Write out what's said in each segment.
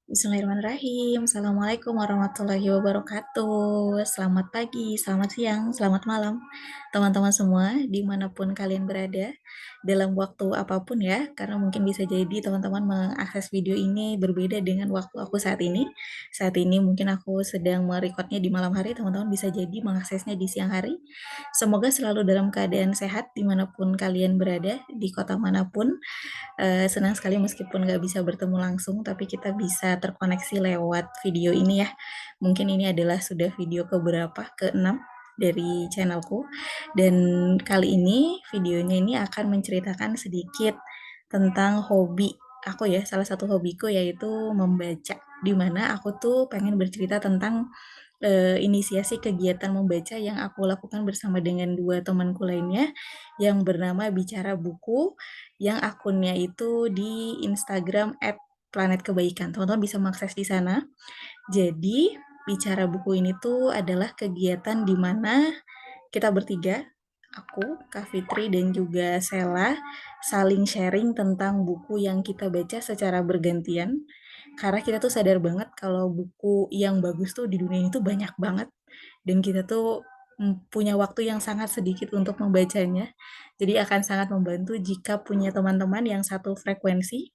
Bismillahirrahmanirrahim. Assalamualaikum warahmatullahi wabarakatuh. Selamat pagi, selamat siang, selamat malam, teman-teman semua, dimanapun kalian berada, dalam waktu apapun ya, karena mungkin bisa jadi teman-teman mengakses video ini berbeda dengan waktu aku saat ini. Saat ini mungkin aku sedang merekodnya di malam hari, teman-teman bisa jadi mengaksesnya di siang hari. Semoga selalu dalam keadaan sehat dimanapun kalian berada, di kota manapun. Senang sekali meskipun nggak bisa bertemu langsung, tapi kita bisa terkoneksi lewat video ini ya. Mungkin ini adalah sudah video keberapa, ke-6 dari channelku. Dan kali ini videonya ini akan menceritakan sedikit tentang hobi aku ya, salah satu hobiku yaitu membaca. Di mana aku tuh pengen bercerita tentang inisiasi kegiatan membaca yang aku lakukan bersama dengan 2 temanku lainnya, yang bernama Bicara Buku, yang akunnya itu di Instagram @planetkebaikan. Teman-teman bisa mengakses di sana. Jadi, Bicara Buku ini tuh adalah kegiatan di mana kita bertiga, aku, Kak Fitri, dan juga Sela, saling sharing tentang buku yang kita baca secara bergantian. Karena kita tuh sadar banget kalau buku yang bagus tuh di dunia ini tuh banyak banget. Dan kita tuh punya waktu yang sangat sedikit untuk membacanya. Jadi akan sangat membantu jika punya teman-teman yang satu frekuensi,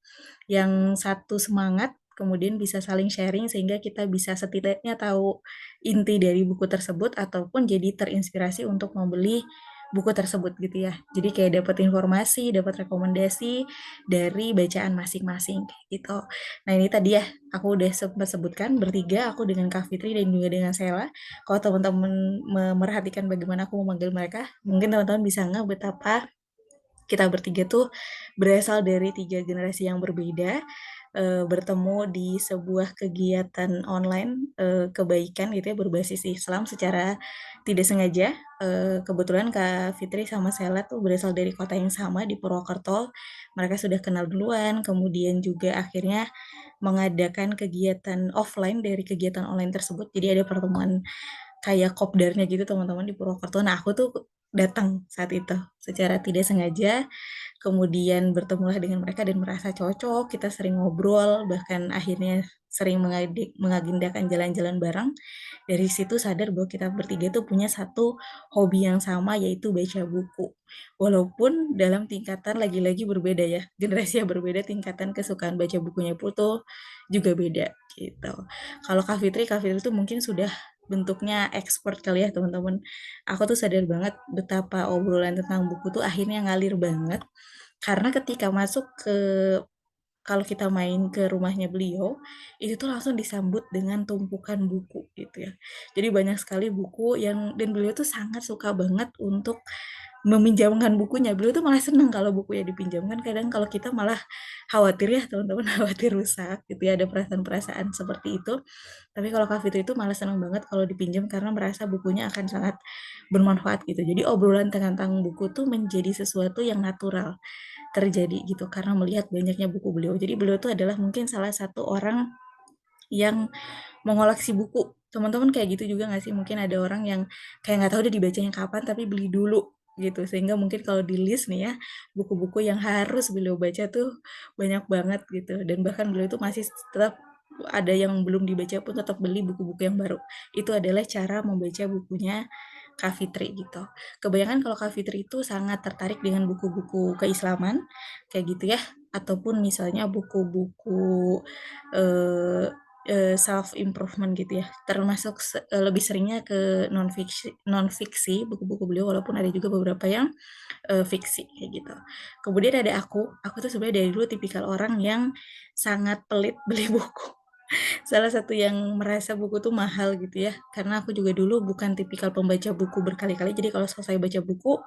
yang satu semangat, kemudian bisa saling sharing sehingga kita bisa setidaknya tahu inti dari buku tersebut ataupun jadi terinspirasi untuk membeli buku tersebut gitu ya. Jadi kayak dapat informasi, dapat rekomendasi dari bacaan masing-masing kayak gitu. Nah, ini tadi ya aku udah sempat sebutkan bertiga, aku dengan Kak Fitri dan juga dengan Sela. Kalau teman-teman memerhatikan bagaimana aku memanggil mereka, mungkin teman-teman bisa nggak betapa kita bertiga tuh berasal dari 3 generasi yang berbeda, bertemu di sebuah kegiatan online, kebaikan gitu ya, berbasis Islam secara tidak sengaja. Kebetulan Kak Fitri sama Sela tuh berasal dari kota yang sama di Purwokerto. Mereka sudah kenal duluan, kemudian juga akhirnya mengadakan kegiatan offline dari kegiatan online tersebut. Jadi ada pertemuan kayak kopdarnya gitu teman-teman di Purwokerto. Nah, aku tuh datang saat itu secara tidak sengaja, kemudian bertemulah dengan mereka dan merasa cocok, kita sering ngobrol, bahkan akhirnya sering mengagendakan jalan-jalan bareng. Dari situ sadar bahwa kita bertiga tuh punya satu hobi yang sama yaitu baca buku. Walaupun dalam tingkatan lagi-lagi berbeda ya, generasi yang berbeda, tingkatan kesukaan baca bukunya pun tuh juga beda gitu. Kalau Kak Fitri tuh mungkin sudah bentuknya expert kali ya teman-teman. Aku tuh sadar banget betapa obrolan tentang buku tuh akhirnya ngalir banget. Karena ketika masuk ke kalau kita main ke rumahnya beliau, itu tuh langsung disambut dengan tumpukan buku gitu ya. Jadi banyak sekali buku yang dan beliau tuh sangat suka banget untuk meminjamkan bukunya. Beliau tuh malah seneng kalau bukunya dipinjamkan, kadang kalau kita malah khawatir ya teman-teman, khawatir rusak gitu ya, ada perasaan-perasaan seperti itu. Tapi kalau Kak Fitri itu malah senang banget kalau dipinjam karena merasa bukunya akan sangat bermanfaat gitu. Jadi obrolan tentang buku tuh menjadi sesuatu yang natural terjadi gitu karena melihat banyaknya buku beliau. Jadi beliau tuh adalah mungkin salah satu orang yang mengoleksi buku. Teman-teman kayak gitu juga nggak sih? Mungkin ada orang yang kayak nggak tahu udah dibacanya kapan tapi beli dulu gitu. Sehingga mungkin kalau di list nih ya, buku-buku yang harus beliau baca tuh banyak banget gitu. Dan bahkan beliau tuh masih tetap ada yang belum dibaca pun tetap beli buku-buku yang baru. Itu adalah cara membaca bukunya Kak Fitri gitu. Kebanyakan kalau Kak Fitri itu sangat tertarik dengan buku-buku keislaman kayak gitu ya, ataupun misalnya buku-buku eh, self improvement gitu ya. Termasuk lebih seringnya ke non fiksi buku-buku beliau walaupun ada juga beberapa yang fiksi kayak gitu. Kemudian ada aku tuh sebenarnya dari dulu tipikal orang yang sangat pelit beli buku. Salah satu yang merasa buku tuh mahal gitu ya, karena aku juga dulu bukan tipikal pembaca buku berkali-kali, jadi kalau selesai baca buku,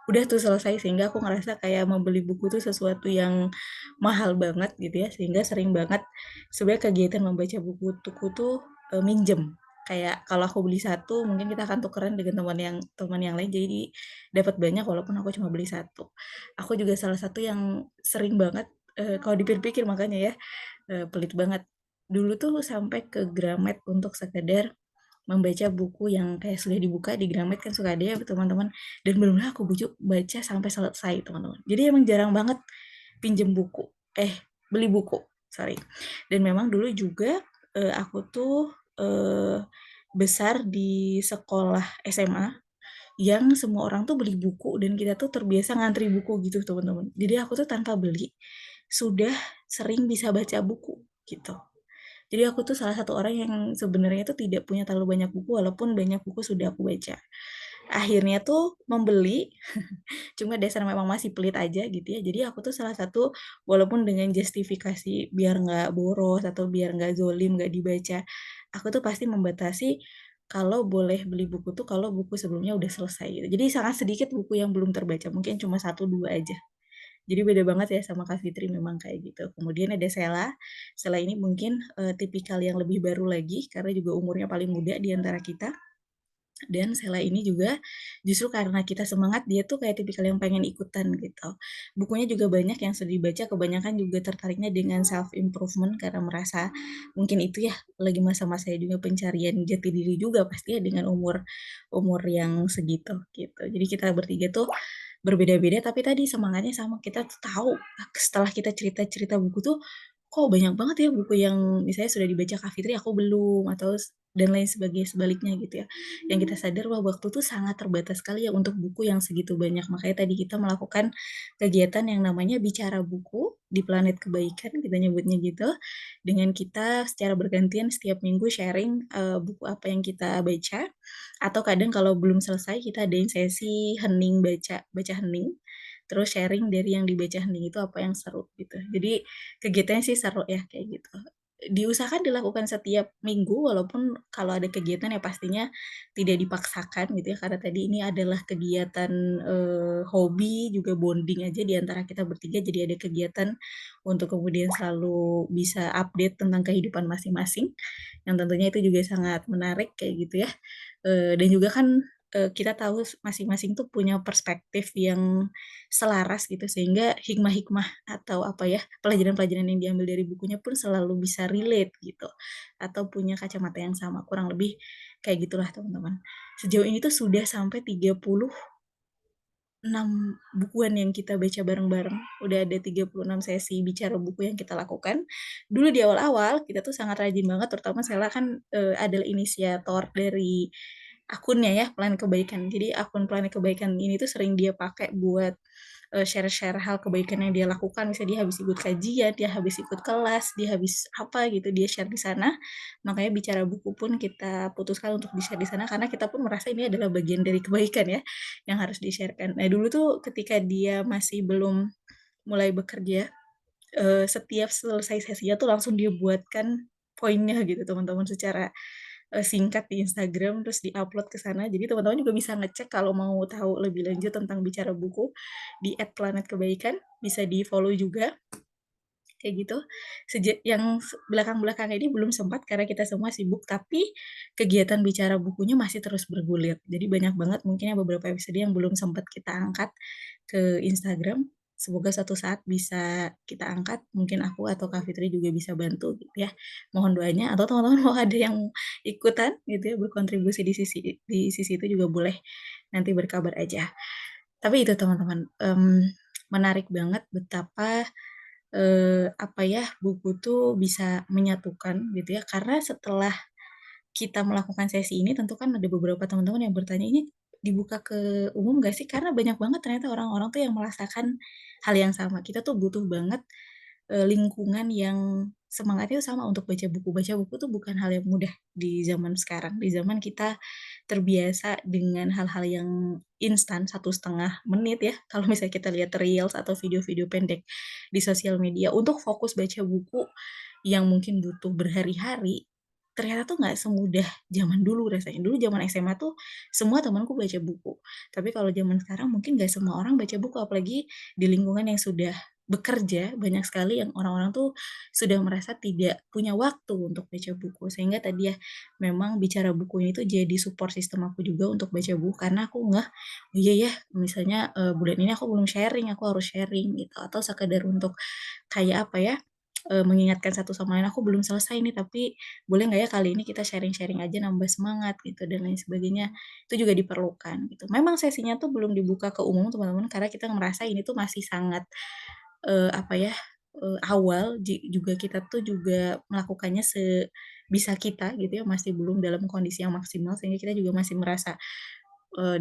udah tuh selesai, sehingga aku ngerasa kayak membeli buku tuh sesuatu yang mahal banget gitu ya, sehingga sering banget sebenarnya kegiatan membaca buku tuku tuh minjem. Kayak kalau aku beli satu, mungkin kita akan tukeran dengan teman yang lain, jadi dapat banyak walaupun aku cuma beli satu. Aku juga salah satu yang sering banget, kalau dipikir-pikir makanya ya, pelit banget. Dulu tuh sampai ke Gramet untuk sekedar membaca buku yang kayak sudah dibuka di Gramet kan suka ada ya teman-teman, dan benar-benar aku baca sampai selesai teman-teman. Jadi emang jarang banget pinjem buku, beli buku. sorry. Dan memang dulu juga, aku tuh, besar di sekolah SMA yang semua orang tuh beli buku dan kita tuh terbiasa ngantri buku gitu, teman-teman. Jadi aku tuh tanpa beli, sudah sering bisa baca buku, gitu. Jadi aku tuh salah satu orang yang sebenarnya tuh tidak punya terlalu banyak buku walaupun banyak buku sudah aku baca. Akhirnya tuh membeli, cuma dasar memang masih pelit aja gitu ya. Jadi aku tuh salah satu walaupun dengan justifikasi biar nggak boros atau biar nggak zolim, nggak dibaca, aku tuh pasti membatasi kalau boleh beli buku tuh kalau buku sebelumnya udah selesai gitu. Jadi sangat sedikit buku yang belum terbaca, mungkin cuma satu 2 aja. Jadi beda banget ya sama Kak Fitri memang kayak gitu. Kemudian ada Sela, Sela ini mungkin, tipikal yang lebih baru lagi karena juga umurnya paling muda di antara kita. Dan Sela ini juga justru karena kita semangat, dia tuh kayak tipikal yang pengen ikutan gitu. Bukunya juga banyak yang sudah dibaca, kebanyakan juga tertariknya dengan self improvement karena merasa mungkin itu ya lagi masa-masanya juga pencarian jati diri juga pasti ya dengan umur umur yang segitu gitu. Jadi kita bertiga tuh berbeda-beda tapi tadi semangatnya sama. Kita tuh tahu setelah kita cerita-cerita buku tuh kok banyak banget ya buku yang misalnya sudah dibaca Kak Fitri aku belum atau dan lain sebaliknya gitu ya. Yang kita sadar bahwa waktu tuh sangat terbatas sekali ya untuk buku yang segitu banyak. Makanya tadi kita melakukan kegiatan yang namanya bicara buku di Planet Kebaikan, kita nyebutnya gitu. Dengan kita secara bergantian setiap minggu sharing buku apa yang kita baca. Atau kadang kalau belum selesai kita adain sesi hening baca, baca hening. Terus sharing dari yang dibaca hening itu apa yang seru gitu. Jadi kegiatannya sih seru ya kayak gitu. Diusahakan dilakukan setiap minggu walaupun kalau ada kegiatan ya pastinya tidak dipaksakan gitu ya karena tadi ini adalah kegiatan, hobi juga bonding aja di antara kita bertiga jadi ada kegiatan untuk kemudian selalu bisa update tentang kehidupan masing-masing, yang tentunya itu juga sangat menarik kayak gitu ya. Dan juga kan, kita tahu masing-masing tuh punya perspektif yang selaras gitu sehingga hikmah-hikmah atau apa ya, pelajaran-pelajaran yang diambil dari bukunya pun selalu bisa relate gitu, atau punya kacamata yang sama, kurang lebih kayak gitulah teman-teman. Sejauh ini tuh sudah sampai 36 bukuan yang kita baca bareng-bareng, udah ada 36 sesi bicara buku yang kita lakukan. Dulu di awal-awal kita tuh sangat rajin banget terutama Sela kan, adalah inisiator dari akunnya ya, Planet Kebaikan. Jadi akun Planet Kebaikan ini tuh sering dia pakai buat, share-share hal kebaikan yang dia lakukan, misalnya dia habis ikut kajian, dia habis ikut kelas, dia habis apa gitu, dia share di sana. Makanya bicara buku pun kita putuskan untuk di-share di sana, karena kita pun merasa ini adalah bagian dari kebaikan ya, yang harus di-share-kan. Nah dulu tuh ketika dia masih belum mulai bekerja, setiap selesai sesinya tuh langsung dia buatkan poinnya gitu teman-teman secara singkat di Instagram, terus di-upload ke sana. Jadi teman-teman juga bisa ngecek kalau mau tahu lebih lanjut tentang bicara buku di @planetkebaikan, bisa di-follow juga, kayak gitu. Yang belakang-belakang ini belum sempat karena kita semua sibuk, tapi kegiatan bicara bukunya masih terus bergulir. Jadi banyak banget mungkin ya beberapa episode yang belum sempat kita angkat ke Instagram. Semoga suatu saat bisa kita angkat, mungkin aku atau Kak Fitri juga bisa bantu gitu ya. Mohon doanya atau teman-teman mau ada yang ikutan gitu ya, berkontribusi di sisi itu juga boleh, nanti berkabar aja. Tapi itu teman-teman, menarik banget betapa, apa ya, buku tuh bisa menyatukan gitu ya, karena setelah kita melakukan sesi ini tentu kan ada beberapa teman-teman yang bertanya, "Ini dibuka ke umum nggak sih?" Karena banyak banget ternyata orang-orang tuh yang merasakan hal yang sama. Kita tuh butuh banget, lingkungan yang semangatnya sama untuk baca buku. Baca buku tuh bukan hal yang mudah di zaman sekarang, di zaman kita terbiasa dengan hal-hal yang instan 1,5 menit ya, kalau misalnya kita lihat reels atau video-video pendek di sosial media. Untuk fokus baca buku yang mungkin butuh berhari-hari, ternyata tuh nggak semudah zaman dulu rasanya. Dulu zaman SMA tuh semua temanku baca buku. Tapi kalau zaman sekarang mungkin nggak semua orang baca buku, apalagi di lingkungan yang sudah bekerja, banyak sekali yang orang-orang tuh sudah merasa tidak punya waktu untuk baca buku. Sehingga tadi ya, memang bicara buku ini tuh jadi support system aku juga untuk baca buku, karena aku ngeh, "Oh iya ya, misalnya, bulan ini aku belum sharing, aku harus sharing," gitu. Atau sekedar untuk kayak apa ya, mengingatkan satu sama lain, "Aku belum selesai nih, tapi boleh nggak ya kali ini kita sharing-sharing aja nambah semangat," gitu, dan lain sebagainya. Itu juga diperlukan gitu. Memang sesinya tuh belum dibuka ke umum teman-teman, karena kita ngerasa ini tuh masih sangat, apa ya, awal juga kita tuh juga melakukannya sebisa kita gitu ya, masih belum dalam kondisi yang maksimal sehingga kita juga masih merasa,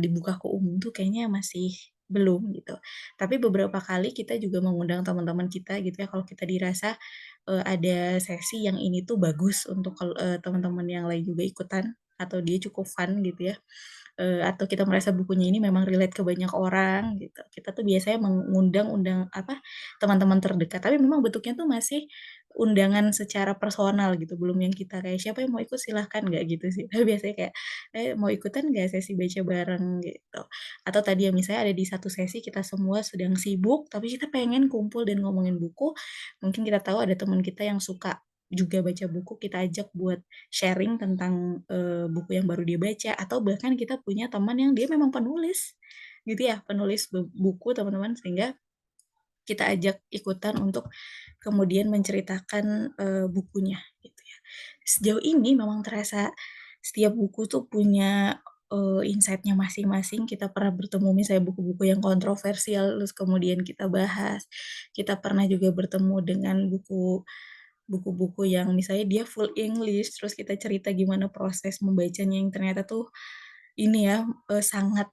dibuka ke umum tuh kayaknya masih belum gitu. Tapi beberapa kali kita juga mengundang teman-teman kita gitu ya, kalau kita dirasa, ada sesi yang ini tuh bagus untuk teman-teman yang lain juga ikutan atau dia cukup fun gitu ya. Atau kita merasa bukunya ini memang relate ke banyak orang gitu. Kita tuh biasanya mengundang teman-teman terdekat, tapi memang bentuknya tuh masih undangan secara personal gitu, belum yang kita kayak, "Siapa yang mau ikut silahkan," nggak gitu sih. Tapi biasanya kayak, "Mau ikutan nggak sesi baca bareng?" Gitu. Atau tadi ya misalnya ada di satu sesi kita semua sedang sibuk, tapi kita pengen kumpul dan ngomongin buku, mungkin kita tahu ada teman kita yang suka juga baca buku, kita ajak buat sharing tentang, buku yang baru dia baca, atau bahkan kita punya teman yang dia memang penulis, gitu ya, penulis buku teman-teman, sehingga kita ajak ikutan untuk kemudian menceritakan, bukunya, gitu ya. Sejauh ini memang terasa setiap buku tuh punya, insight-nya masing-masing, kita pernah bertemu misalnya buku-buku yang kontroversial, terus kemudian kita bahas. Kita pernah juga bertemu dengan buku-buku yang misalnya dia full English, terus kita cerita gimana proses membacanya yang ternyata tuh ini ya, sangat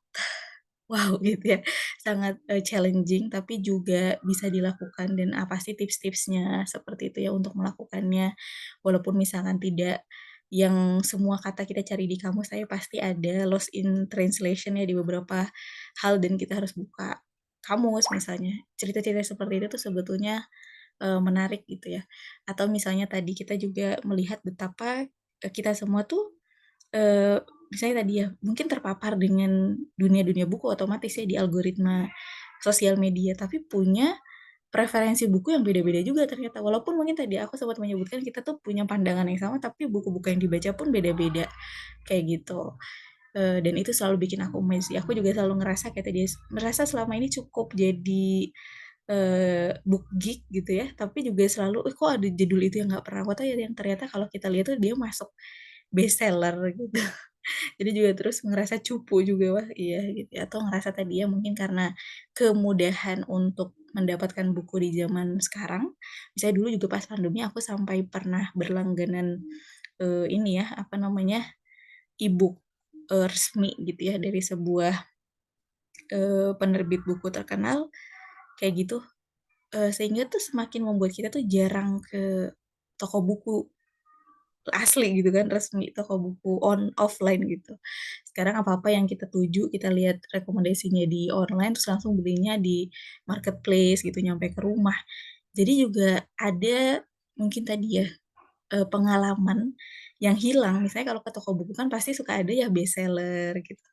wow gitu ya, sangat, challenging tapi juga bisa dilakukan dan apa sih tips-tipsnya seperti itu ya untuk melakukannya. Walaupun misalkan tidak yang semua kata kita cari di kamus, tapi pasti ada lost in translation ya di beberapa hal dan kita harus buka kamus misalnya. Cerita-cerita seperti itu tuh sebetulnya menarik gitu ya. Atau misalnya tadi kita juga melihat betapa, kita semua tuh, misalnya tadi ya, mungkin terpapar dengan dunia-dunia buku otomatis ya di algoritma sosial media, tapi punya preferensi buku yang beda-beda juga ternyata. Walaupun mungkin tadi aku sempat menyebutkan kita tuh punya pandangan yang sama, tapi buku-buku yang dibaca pun beda-beda, kayak gitu. Dan itu selalu bikin aku amazed sih. Aku juga selalu ngerasa kayak tadi, merasa selama ini cukup jadi, book geek gitu ya, tapi juga selalu, kok ada judul itu yang nggak pernah aku tahu ya, yang ternyata kalau kita lihat tuh dia masuk bestseller gitu. Jadi juga terus ngerasa cupu juga, wah iya gitu ya, atau ngerasa tadi ya mungkin karena kemudahan untuk mendapatkan buku di zaman sekarang, misalnya dulu juga pas pandemi aku sampai pernah berlangganan, ini ya, apa namanya, e-book, resmi gitu ya dari sebuah, penerbit buku terkenal, kayak gitu, sehingga tuh semakin membuat kita tuh jarang ke toko buku asli gitu kan, resmi, toko buku offline gitu. Sekarang apa-apa yang kita tuju, kita lihat rekomendasinya di online, terus langsung belinya di marketplace gitu, nyampe ke rumah. Jadi juga ada mungkin tadi ya, pengalaman yang hilang, misalnya kalau ke toko buku kan pasti suka ada ya bestseller gitu,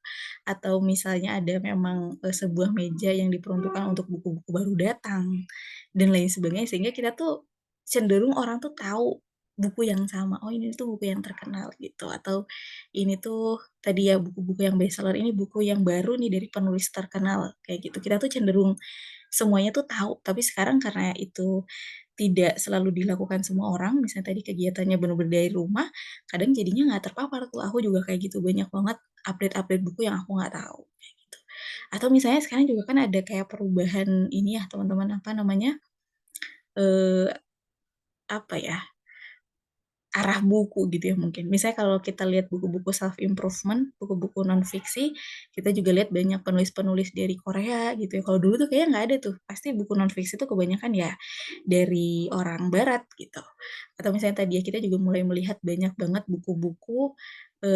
atau misalnya ada memang, sebuah meja yang diperuntukkan untuk buku-buku baru datang, dan lain sebagainya, sehingga kita tuh cenderung orang tuh tahu buku yang sama, "Oh ini tuh buku yang terkenal," gitu, atau "Ini tuh tadi ya buku-buku yang bestseller ini buku yang baru nih dari penulis terkenal," kayak gitu. Kita tuh cenderung semuanya tuh tahu, tapi sekarang karena itu tidak selalu dilakukan semua orang, misalnya tadi kegiatannya bener-bener dari rumah, kadang jadinya nggak terpapar tuh, aku juga kayak gitu, banyak banget update-update buku yang aku nggak tahu, kayak gitu. Atau misalnya sekarang juga kan ada kayak perubahan ini ya teman-teman, apa namanya, eee, apa ya, arah buku gitu ya mungkin. Misalnya kalau kita lihat buku-buku self improvement, buku-buku non-fiksi, kita juga lihat banyak penulis-penulis dari Korea gitu ya. Kalau dulu tuh kayaknya nggak ada tuh, pasti buku non-fiksi tuh kebanyakan ya dari orang barat gitu. Atau misalnya tadi ya kita juga mulai melihat banyak banget buku-buku,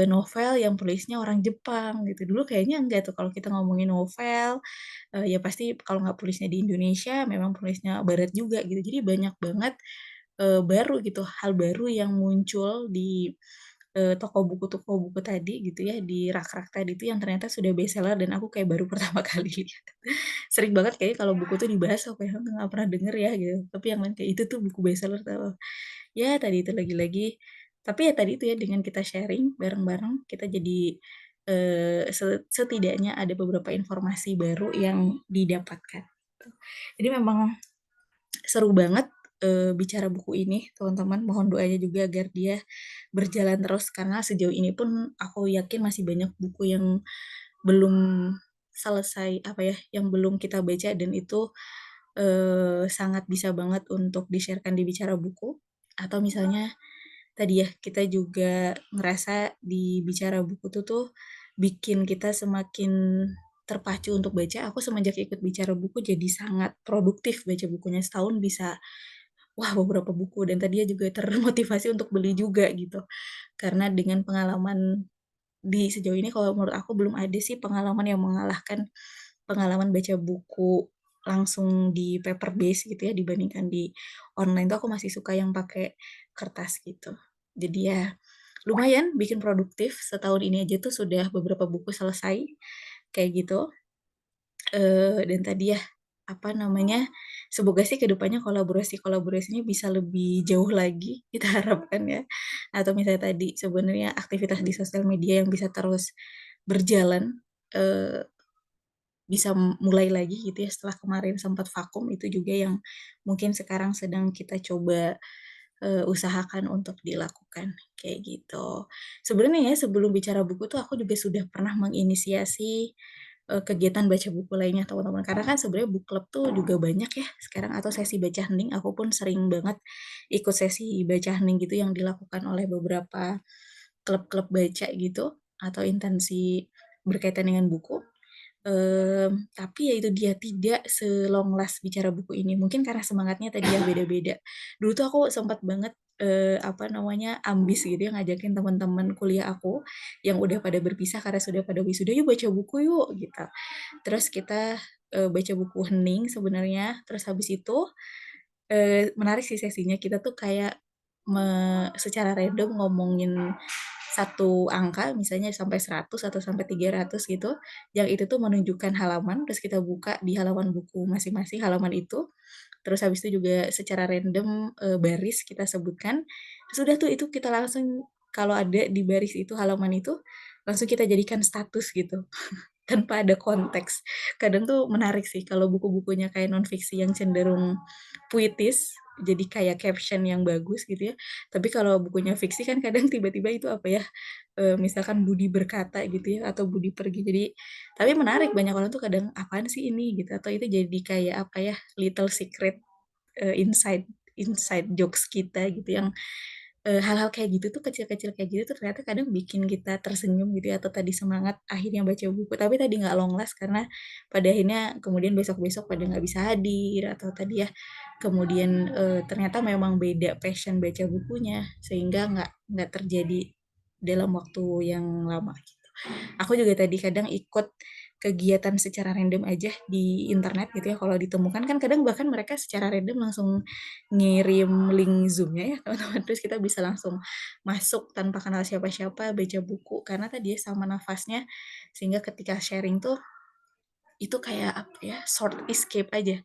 novel yang penulisnya orang Jepang gitu. Dulu kayaknya enggak tuh kalau kita ngomongin novel, ya pasti kalau nggak penulisnya di Indonesia memang penulisnya barat juga gitu. Jadi banyak banget baru gitu, hal baru yang muncul di, toko buku tadi gitu ya, di rak-rak tadi itu yang ternyata sudah bestseller dan aku kayak baru pertama kali lihat. Sering banget kayaknya kalau buku tuh dibahas aku kayak, nggak pernah denger ya," gitu. Tapi yang lain kayak, "Itu tuh buku bestseller tahu." Ya tadi itu lagi-lagi tapi ya tadi itu ya dengan kita sharing bareng-bareng, kita jadi, setidaknya ada beberapa informasi baru yang didapatkan, gitu. Jadi memang seru banget, bicara buku ini, teman-teman. Mohon doanya juga agar dia berjalan terus, karena sejauh ini pun aku yakin masih banyak buku yang belum selesai, apa ya, yang belum kita baca dan itu sangat bisa banget untuk di-share-kan di Bicara Buku, atau misalnya tadi ya, kita juga ngerasa di Bicara Buku tuh bikin kita semakin terpacu untuk baca. Aku semenjak ikut Bicara Buku jadi sangat produktif baca bukunya, setahun bisa, wah, beberapa buku, dan tadinya juga termotivasi untuk beli juga gitu. Karena dengan pengalaman di sejauh ini kalau menurut aku belum ada sih pengalaman yang mengalahkan pengalaman baca buku langsung di paper base gitu ya, dibandingkan di online tuh aku masih suka yang pakai kertas gitu. Jadi ya lumayan bikin produktif, setahun ini aja tuh sudah beberapa buku selesai kayak gitu. Dan tadi ya, apa namanya, semoga sih ke depannya kolaborasinya bisa lebih jauh lagi, kita harapkan ya. Atau misalnya tadi, sebenarnya aktivitas di sosial media yang bisa terus berjalan, eee, bisa mulai lagi gitu ya setelah kemarin sempat vakum, itu juga yang mungkin sekarang sedang kita coba, usahakan untuk dilakukan, kayak gitu. Sebenarnya ya sebelum bicara buku tuh aku juga sudah pernah menginisiasi kegiatan baca buku lainnya teman-teman, karena kan sebenarnya book club tuh juga banyak ya sekarang, atau sesi baca hening, aku pun sering banget ikut sesi baca hening gitu yang dilakukan oleh beberapa klub-klub baca gitu, atau intensi berkaitan dengan buku. Tapi ya itu dia, tidak se-long last Bicara Buku ini. Mungkin karena semangatnya tadi yang beda-beda. Dulu tuh aku sempat banget, apa namanya, ambis gitu ya ngajakin teman-teman kuliah aku yang udah pada berpisah karena sudah pada wisuda, "Yuk baca buku yuk," gitu. Terus kita, baca buku hening sebenarnya, terus habis itu, menarik sih sesinya, kita tuh kayak secara random ngomongin satu angka, misalnya sampai 100 atau sampai 300 gitu, yang itu tuh menunjukkan halaman, terus kita buka di halaman buku masing-masing, halaman itu, terus habis itu juga secara random, baris kita sebutkan, terus udah tuh itu kita langsung kalau ada di baris itu, halaman itu, langsung kita jadikan status gitu. Tanpa ada konteks. Kadang tuh menarik sih kalau buku-bukunya kayak non-fiksi yang cenderung puitis, jadi kayak caption yang bagus gitu ya. Tapi kalau bukunya fiksi kan kadang tiba-tiba itu apa ya, misalkan Budi berkata gitu ya, atau Budi pergi. Jadi tapi menarik, banyak orang tuh kadang, "Apaan sih ini?" Gitu, atau itu jadi kayak apa ya, little secret, inside inside jokes kita gitu yang hal-hal kayak gitu tuh, kecil-kecil kayak gitu tuh ternyata kadang bikin kita tersenyum gitu ya, atau tadi semangat akhirnya baca buku. Tapi tadi nggak long last karena pada akhirnya kemudian besok-besok pada nggak bisa hadir, atau tadi ya kemudian, ternyata memang beda passion baca bukunya, sehingga nggak terjadi dalam waktu yang lama gitu. Aku juga tadi kadang ikut kegiatan secara random aja di internet gitu ya, kalau ditemukan kan kadang bahkan mereka secara random langsung ngirim link Zoom-nya ya teman-teman, terus kita bisa langsung masuk tanpa kenal siapa-siapa, baca buku, karena tadi ya sama nafasnya, sehingga ketika sharing tuh itu kayak apa ya, short escape aja,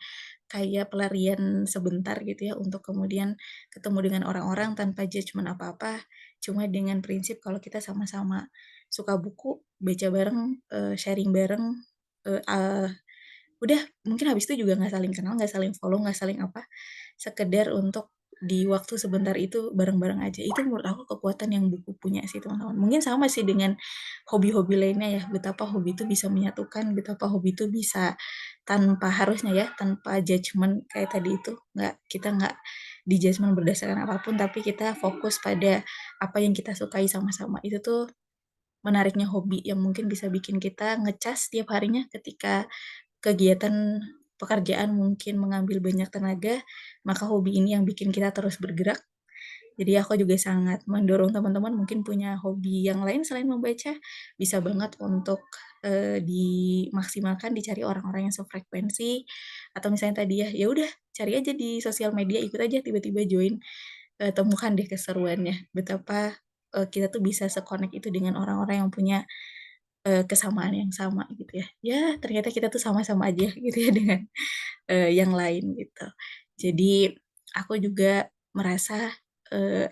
kayak pelarian sebentar gitu ya untuk kemudian ketemu dengan orang-orang tanpa judgement apa-apa, cuma dengan prinsip kalau kita sama-sama suka buku, baca bareng, sharing bareng, eee, ah, udah mungkin habis itu juga nggak saling kenal, nggak saling follow, nggak saling apa, sekedar untuk di waktu sebentar itu bareng-bareng aja. Itu menurut aku kekuatan yang buku punya sih teman-teman. Mungkin sama sih dengan hobi-hobi lainnya ya, betapa hobi itu bisa menyatukan, betapa hobi itu bisa tanpa harusnya ya, tanpa judgement kayak tadi itu, kita nggak di-judgement berdasarkan apapun, tapi kita fokus pada apa yang kita sukai sama-sama. Itu tuh menariknya hobi yang mungkin bisa bikin kita ngecas setiap harinya ketika kegiatan pekerjaan mungkin mengambil banyak tenaga, maka hobi ini yang bikin kita terus bergerak. Jadi aku juga sangat mendorong teman-teman mungkin punya hobi yang lain selain membaca, bisa banget untuk, dimaksimalkan, dicari orang-orang yang sefrekuensi, atau misalnya tadi ya, ya udah cari aja di sosial media, ikut aja tiba-tiba join, temukan deh keseruannya. Betapa, kita tuh bisa se-connect itu dengan orang-orang yang punya kesamaan yang sama gitu ya. Ya ternyata kita tuh sama-sama aja gitu ya dengan, yang lain gitu. Jadi aku juga merasa,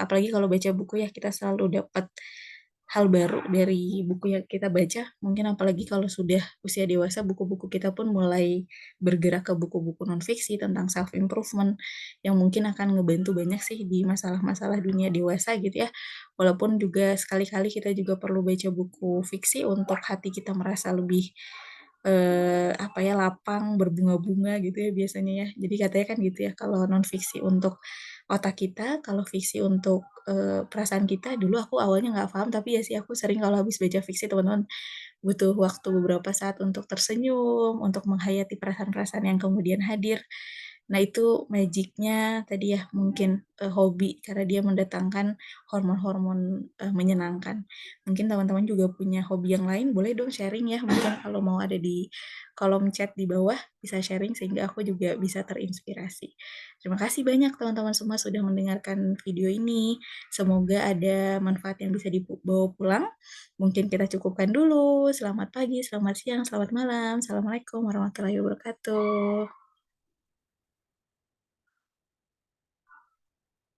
apalagi kalau baca buku ya kita selalu dapat hal baru dari buku yang kita baca, mungkin apalagi kalau sudah usia dewasa, buku-buku kita pun mulai bergerak ke buku-buku non-fiksi tentang self improvement yang mungkin akan ngebantu banyak sih di masalah-masalah dunia dewasa gitu ya. Walaupun juga sekali-kali kita juga perlu baca buku fiksi untuk hati kita merasa lebih apa ya, lapang, berbunga-bunga gitu ya biasanya ya. Jadi katanya kan gitu ya, kalau non-fiksi untuk otak kita, kalau fiksi untuk, perasaan kita. Dulu aku awalnya nggak paham, tapi ya sih aku sering kalau habis baca fiksi teman-teman butuh waktu beberapa saat untuk tersenyum, untuk menghayati perasaan-perasaan yang kemudian hadir. Nah, itu magicnya tadi ya mungkin, hobi karena dia mendatangkan hormon-hormon, menyenangkan. Mungkin teman-teman juga punya hobi yang lain, boleh dong sharing ya, mungkin kalau mau ada di kolom chat di bawah, bisa sharing sehingga aku juga bisa terinspirasi. Terima kasih banyak teman-teman semua sudah mendengarkan video ini. Semoga ada manfaat yang bisa dibawa pulang. Mungkin kita cukupkan dulu. Selamat pagi, selamat siang, selamat malam. Assalamualaikum warahmatullahi wabarakatuh.